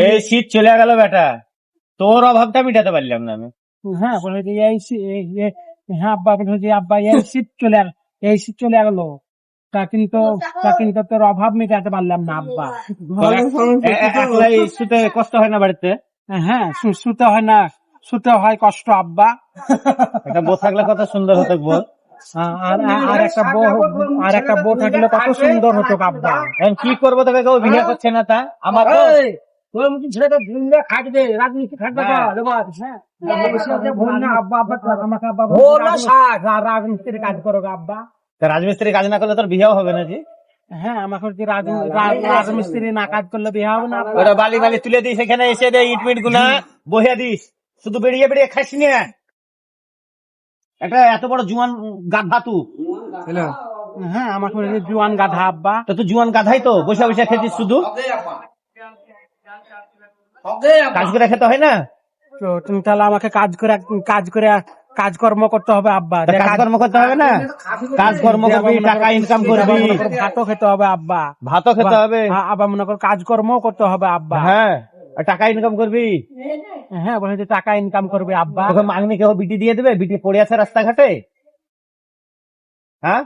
এই শীত চলে গেল বেটা, তোর অভাবটা মিটাতে পারলাম না আমি। হ্যাঁ বলে যে হ্যাঁ আব্বা বলে যে আব্বা এই শীত চলে গেল, তা কিন্তু তোর অভাব মেটাতে পারলাম না আব্বা। একলাই শুতে কষ্ট হয় না বাড়িতে? হ্যাঁ শুতে হয় কষ্ট আব্বা। একটা বউ থাকলে কত সুন্দর হতো বল। আর একটা বউ থাকলে কত সুন্দর হতো আব্বা। এখন কি করবো, তোকে কেউ বিয়ে করছে না তা আমার তো। তোর মতন ছেলেটা ভিন্ন খাটবে, রাজনীতি খাটবে তো, রাজমিস্ত্রি কাজ করো আব্বা। তা রাজমিস্ত্রি কাজ না করলে তোর বিয়েও হবে না জি। হ্যাঁ আমাকে রাজমিস্ত্রি না কাজ করলে বিয়ে হবে না। ওটা বালি বালি তুলে দিস, এখানে এসে দে ইট মিট গুনা বহিয়া দিস, শুধু বেরিয়ে বেরিয়ে খাইস না। একটা এত বড় জুয়ান গাধা তু। হ্যাঁ আমাকে জুয়ান গাধা আব্বা। তো তুই জুয়ান গাধাই তো, বসে বসে খেতিস শুধু, কাজ করে খেতে হয় না। তো তুমি তাহলে আমাকে কাজকর্ম করতে হবে আব্বা। তা কাজকর্ম করতে হবে না, কাজকর্ম করবি, টাকা ইনকাম করবি, ভাতও খেতে হবে আব্বা। ভাতও খেতে হবে, আবার মনে কর কাজকর্ম করতে হবে আব্বা। হ্যাঁ আর টাকা ইনকাম করবি। হ্যাঁ বলে যে টাকা ইনকাম করবে আব্বা। তোকে মাগনি কেউ বিটি দিয়ে দেবে? বিটি পড়ে আছে রাস্তাঘাটে, হ্যাঁ